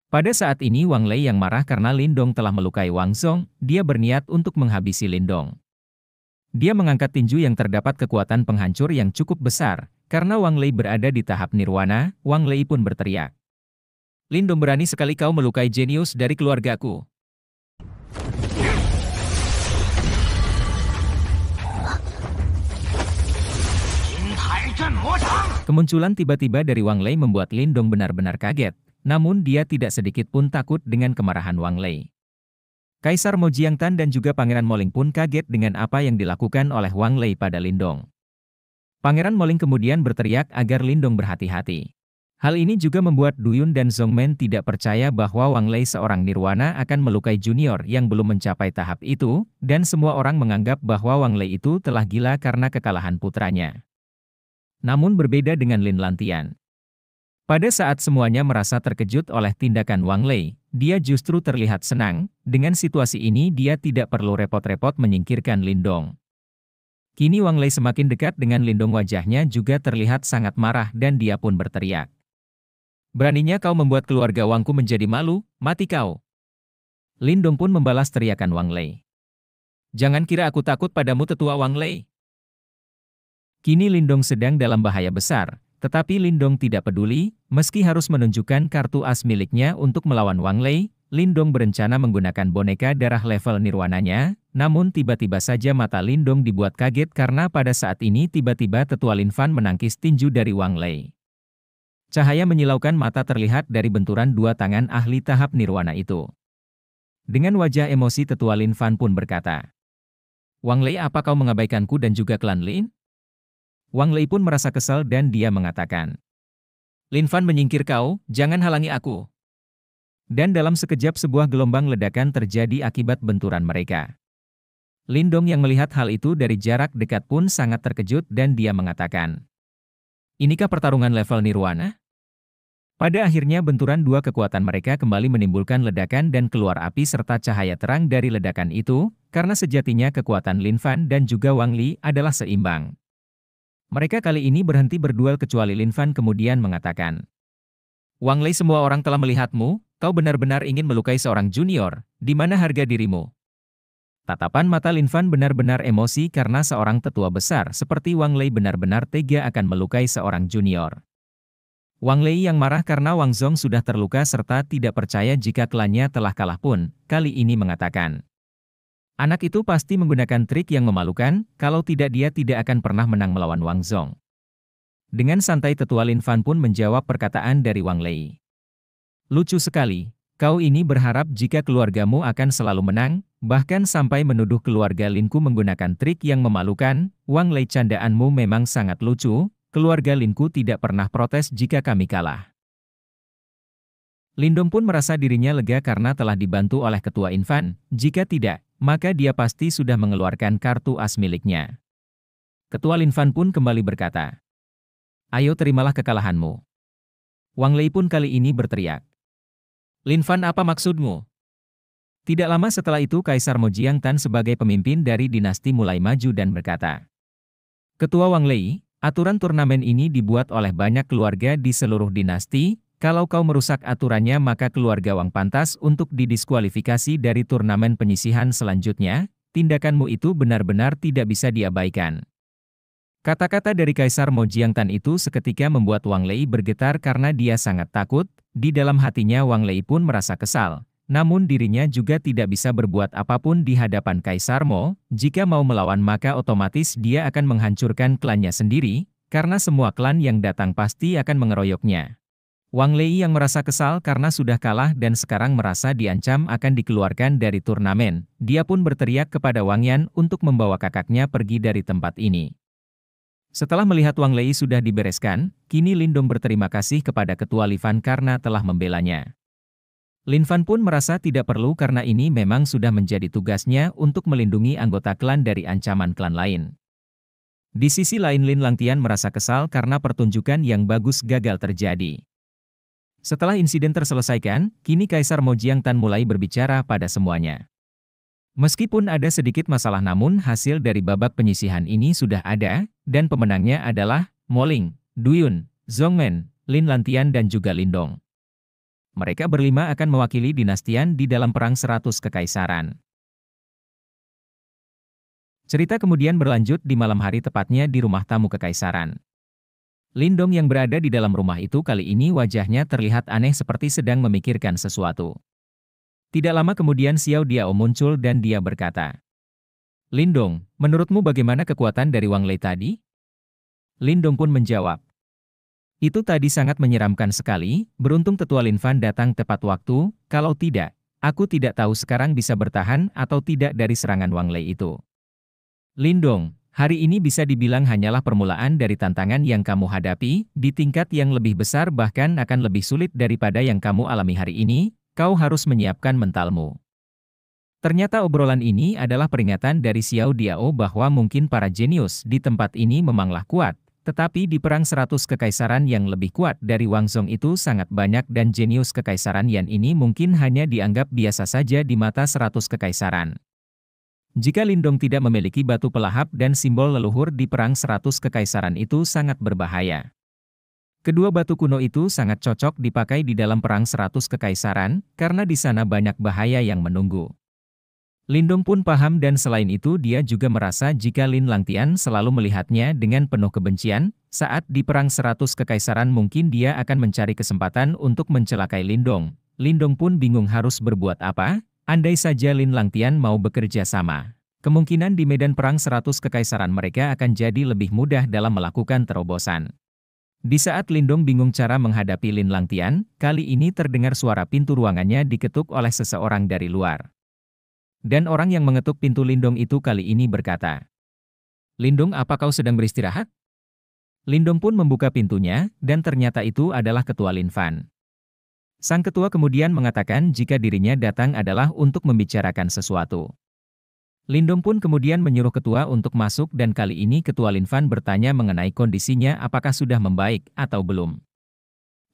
Pada saat ini Wang Lei yang marah karena Lindong telah melukai Wang Zong, dia berniat untuk menghabisi Lindong. Dia mengangkat tinju yang terdapat kekuatan penghancur yang cukup besar. Karena Wang Lei berada di tahap nirwana, Wang Lei pun berteriak. Lindong, berani sekali kau melukai jenius dari keluargaku. Kemunculan tiba-tiba dari Wang Lei membuat Lindong benar-benar kaget, namun dia tidak sedikit pun takut dengan kemarahan Wang Lei. Kaisar Mo Jiangtan dan juga Pangeran Moling pun kaget dengan apa yang dilakukan oleh Wang Lei pada Lindong. Pangeran Moling kemudian berteriak agar Lindong berhati-hati. Hal ini juga membuat Duyun dan Zongmen tidak percaya bahwa Wang Lei seorang nirwana akan melukai junior yang belum mencapai tahap itu, dan semua orang menganggap bahwa Wang Lei itu telah gila karena kekalahan putranya. Namun berbeda dengan Lin Lantian. Pada saat semuanya merasa terkejut oleh tindakan Wang Lei, dia justru terlihat senang. Dengan situasi ini dia tidak perlu repot-repot menyingkirkan Lindong. Kini Wang Lei semakin dekat dengan Lindong, wajahnya juga terlihat sangat marah dan dia pun berteriak. Beraninya kau membuat keluarga Wangku menjadi malu, mati kau. Lindong pun membalas teriakan Wang Lei. Jangan kira aku takut padamu, tetua Wang Lei. Kini Lindong sedang dalam bahaya besar, tetapi Lindong tidak peduli, meski harus menunjukkan kartu as miliknya untuk melawan Wang Lei. Lindong berencana menggunakan boneka darah level nirwananya, namun tiba-tiba saja mata Lindong dibuat kaget karena pada saat ini tiba-tiba tetua Lin Fan menangkis tinju dari Wang Lei. Cahaya menyilaukan mata terlihat dari benturan dua tangan ahli tahap nirwana itu. Dengan wajah emosi tetua Lin Fan pun berkata, Wang Lei, apa kau mengabaikanku dan juga klan Lin? Wang Lei pun merasa kesal dan dia mengatakan, Lin Fan menyingkir kau, jangan halangi aku. Dan dalam sekejap sebuah gelombang ledakan terjadi akibat benturan mereka. Lindong yang melihat hal itu dari jarak dekat pun sangat terkejut dan dia mengatakan, inikah pertarungan level nirwana? Pada akhirnya benturan dua kekuatan mereka kembali menimbulkan ledakan dan keluar api serta cahaya terang dari ledakan itu, karena sejatinya kekuatan Lin Fan dan juga Wang Li adalah seimbang. Mereka kali ini berhenti berduel kecuali Lin Fan kemudian mengatakan, Wang Lei, semua orang telah melihatmu, kau benar-benar ingin melukai seorang junior, di mana harga dirimu? Tatapan mata Lin Fan benar-benar emosi karena seorang tetua besar seperti Wang Lei benar-benar tega akan melukai seorang junior. Wang Lei yang marah karena Wang Zong sudah terluka serta tidak percaya jika klannya telah kalah pun, kali ini mengatakan, anak itu pasti menggunakan trik yang memalukan, kalau tidak dia tidak akan pernah menang melawan Wang Zong. Dengan santai tetua Lin Fan pun menjawab perkataan dari Wang Lei. Lucu sekali, kau ini berharap jika keluargamu akan selalu menang, bahkan sampai menuduh keluarga Linku menggunakan trik yang memalukan. Wang Lei, candaanmu memang sangat lucu, keluarga Linku tidak pernah protes jika kami kalah. Lindong pun merasa dirinya lega karena telah dibantu oleh ketua Infan, jika tidak, maka dia pasti sudah mengeluarkan kartu as miliknya. Ketua Lin Fan pun kembali berkata, ayo terimalah kekalahanmu. Wang Lei pun kali ini berteriak, Lin Fan, apa maksudmu? Tidak lama setelah itu Kaisar Mo Jiangtan sebagai pemimpin dari dinasti mulai maju dan berkata, Ketua Wang Lei, aturan turnamen ini dibuat oleh banyak keluarga di seluruh dinasti. Kalau kau merusak aturannya maka keluarga Wang pantas untuk didiskualifikasi dari turnamen penyisihan selanjutnya. Tindakanmu itu benar-benar tidak bisa diabaikan. Kata-kata dari Kaisar Mo Jiangtan itu seketika membuat Wang Lei bergetar karena dia sangat takut. Di dalam hatinya Wang Lei pun merasa kesal. Namun dirinya juga tidak bisa berbuat apapun di hadapan Kaisar Mo. Jika mau melawan maka otomatis dia akan menghancurkan klannya sendiri, karena semua klan yang datang pasti akan mengeroyoknya. Wang Lei yang merasa kesal karena sudah kalah dan sekarang merasa diancam akan dikeluarkan dari turnamen. Dia pun berteriak kepada Wang Yan untuk membawa kakaknya pergi dari tempat ini. Setelah melihat Wang Lei sudah dibereskan, kini Lindong berterima kasih kepada Ketua Lin Fan karena telah membelanya. Lin Fan pun merasa tidak perlu karena ini memang sudah menjadi tugasnya untuk melindungi anggota klan dari ancaman klan lain. Di sisi lain Lin Langtian merasa kesal karena pertunjukan yang bagus gagal terjadi. Setelah insiden terselesaikan, kini Kaisar Mo Jiangtan mulai berbicara pada semuanya. Meskipun ada sedikit masalah namun hasil dari babak penyisihan ini sudah ada, dan pemenangnya adalah Moling, Duyun, Zongmen, Lin Lantian dan juga Lindong. Mereka berlima akan mewakili dinastian di dalam Perang 100 Kekaisaran. Cerita kemudian berlanjut di malam hari tepatnya di rumah tamu kekaisaran. Lindong yang berada di dalam rumah itu kali ini wajahnya terlihat aneh seperti sedang memikirkan sesuatu. Tidak lama kemudian Xiao Diao muncul dan dia berkata, "Lindong, menurutmu bagaimana kekuatan dari Wang Lei tadi?" Lindong pun menjawab, "Itu tadi sangat menyeramkan sekali, beruntung Tetua Lin Fan datang tepat waktu, kalau tidak, aku tidak tahu sekarang bisa bertahan atau tidak dari serangan Wang Lei itu." Lindong, hari ini bisa dibilang hanyalah permulaan dari tantangan yang kamu hadapi, di tingkat yang lebih besar bahkan akan lebih sulit daripada yang kamu alami hari ini, kau harus menyiapkan mentalmu. Ternyata obrolan ini adalah peringatan dari Xiao Diao bahwa mungkin para jenius di tempat ini memanglah kuat, tetapi di Perang 100 Kekaisaran yang lebih kuat dari Wang Zhong itu sangat banyak dan jenius Kekaisaran Yan ini mungkin hanya dianggap biasa saja di mata 100 Kekaisaran. Jika Lindong tidak memiliki batu pelahap dan simbol leluhur di Perang 100 Kekaisaran itu sangat berbahaya. Kedua batu kuno itu sangat cocok dipakai di dalam Perang 100 Kekaisaran, karena di sana banyak bahaya yang menunggu. Lindong pun paham dan selain itu dia juga merasa jika Lin Langtian selalu melihatnya dengan penuh kebencian, saat di Perang 100 Kekaisaran mungkin dia akan mencari kesempatan untuk mencelakai Lindong. Lindong pun bingung harus berbuat apa. Andai saja Lin Langtian mau bekerja sama, kemungkinan di medan perang 100 kekaisaran mereka akan jadi lebih mudah dalam melakukan terobosan. Di saat Lindong bingung cara menghadapi Lin Langtian, kali ini terdengar suara pintu ruangannya diketuk oleh seseorang dari luar. Dan orang yang mengetuk pintu Lindong itu kali ini berkata, "Lindong, apa kau sedang beristirahat?" Lindong pun membuka pintunya, dan ternyata itu adalah Ketua Lin Fan. Sang ketua kemudian mengatakan jika dirinya datang adalah untuk membicarakan sesuatu. Lindong pun kemudian menyuruh ketua untuk masuk dan kali ini Ketua Lin Fan bertanya mengenai kondisinya apakah sudah membaik atau belum.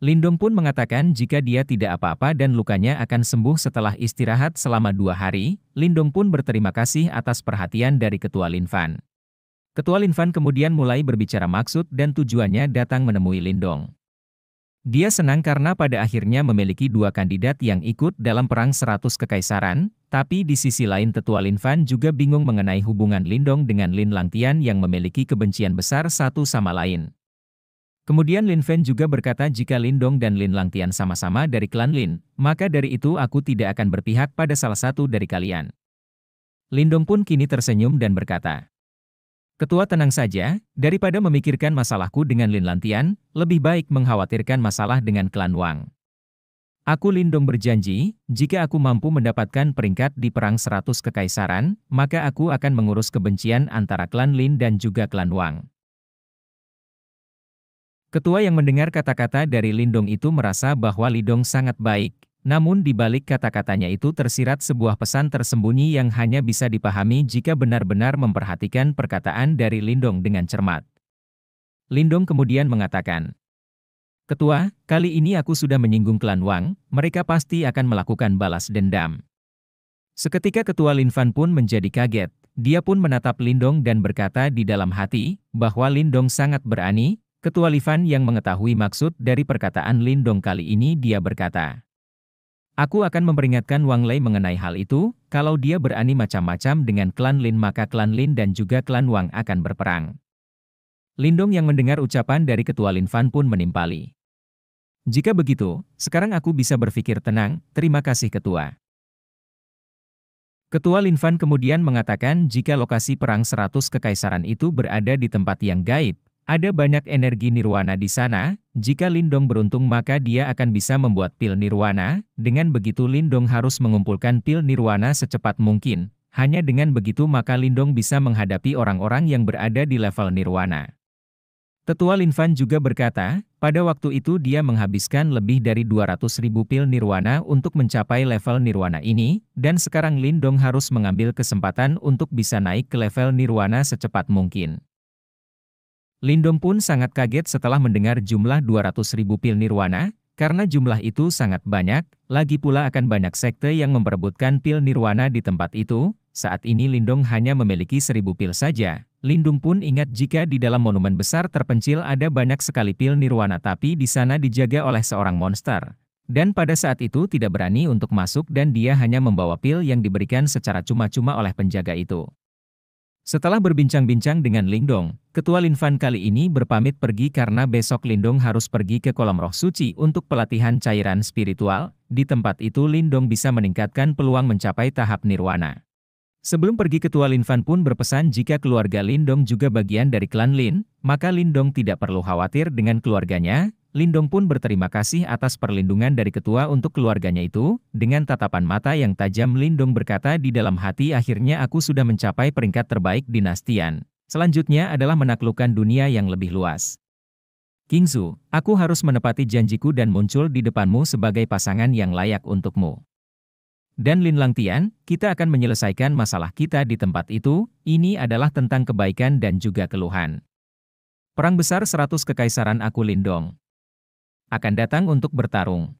Lindong pun mengatakan jika dia tidak apa-apa dan lukanya akan sembuh setelah istirahat selama 2 hari. Lindong pun berterima kasih atas perhatian dari Ketua Lin Fan. Ketua Lin Fan kemudian mulai berbicara maksud dan tujuannya datang menemui Lindong. Dia senang karena pada akhirnya memiliki 2 kandidat yang ikut dalam Perang 100 Kekaisaran, tapi di sisi lain Tetua Lin Fan juga bingung mengenai hubungan Lindong dengan Lin Langtian yang memiliki kebencian besar satu sama lain. Kemudian Lin Fan juga berkata jika Lindong dan Lin Langtian sama-sama dari klan Lin, maka dari itu aku tidak akan berpihak pada salah satu dari kalian. Lindong pun kini tersenyum dan berkata, "Ketua, tenang saja, daripada memikirkan masalahku dengan Lin Langtian, lebih baik mengkhawatirkan masalah dengan klan Wang. Aku Lindong berjanji, jika aku mampu mendapatkan peringkat di Perang 100 Kekaisaran, maka aku akan mengurus kebencian antara klan Lin dan juga klan Wang." Ketua yang mendengar kata-kata dari Lindong itu merasa bahwa Lindong sangat baik. Namun di balik kata-katanya itu tersirat sebuah pesan tersembunyi yang hanya bisa dipahami jika benar-benar memperhatikan perkataan dari Lindong dengan cermat. Lindong kemudian mengatakan, "Ketua, kali ini aku sudah menyinggung klan Wang, mereka pasti akan melakukan balas dendam." Seketika Ketua Lin Fan pun menjadi kaget, dia pun menatap Lindong dan berkata di dalam hati, bahwa Lindong sangat berani. Ketua Lin Fan yang mengetahui maksud dari perkataan Lindong kali ini dia berkata, "Aku akan memperingatkan Wang Lei mengenai hal itu, kalau dia berani macam-macam dengan klan Lin maka klan Lin dan juga klan Wang akan berperang." Lindong yang mendengar ucapan dari Ketua Lin Fan pun menimpali. "Jika begitu, sekarang aku bisa berpikir tenang, terima kasih Ketua." Ketua Lin Fan kemudian mengatakan jika lokasi Perang 100 Kekaisaran itu berada di tempat yang gaib, ada banyak energi nirwana di sana. Jika Lindong beruntung maka dia akan bisa membuat pil nirwana. Dengan begitu Lindong harus mengumpulkan pil nirwana secepat mungkin. Hanya dengan begitu maka Lindong bisa menghadapi orang-orang yang berada di level nirwana. Tetua Lin Fan juga berkata, pada waktu itu dia menghabiskan lebih dari 200.000 pil nirwana untuk mencapai level nirwana ini, dan sekarang Lindong harus mengambil kesempatan untuk bisa naik ke level nirwana secepat mungkin. Lindong pun sangat kaget setelah mendengar jumlah 200.000 pil nirwana, karena jumlah itu sangat banyak, lagi pula akan banyak sekte yang memperebutkan pil nirwana di tempat itu. Saat ini Lindong hanya memiliki 1.000 pil saja. Lindong pun ingat jika di dalam monumen besar terpencil ada banyak sekali pil nirwana tapi di sana dijaga oleh seorang monster. Dan pada saat itu tidak berani untuk masuk dan dia hanya membawa pil yang diberikan secara cuma-cuma oleh penjaga itu. Setelah berbincang-bincang dengan Lindong, Ketua Linfan kali ini berpamit pergi karena besok Lindong harus pergi ke kolam roh suci untuk pelatihan cairan spiritual. Di tempat itu Lindong bisa meningkatkan peluang mencapai tahap nirwana. Sebelum pergi Ketua Linfan pun berpesan jika keluarga Lindong juga bagian dari klan Lin, maka Lindong tidak perlu khawatir dengan keluarganya. Lindong pun berterima kasih atas perlindungan dari ketua untuk keluarganya itu. Dengan tatapan mata yang tajam Lindong berkata di dalam hati, akhirnya aku sudah mencapai peringkat terbaik dinastian. Selanjutnya adalah menaklukkan dunia yang lebih luas. Qingzu, aku harus menepati janjiku dan muncul di depanmu sebagai pasangan yang layak untukmu. Dan Lin Langtian, kita akan menyelesaikan masalah kita di tempat itu. Ini adalah tentang kebaikan dan juga keluhan. Perang besar 100 kekaisaran aku Lindong akan datang untuk bertarung.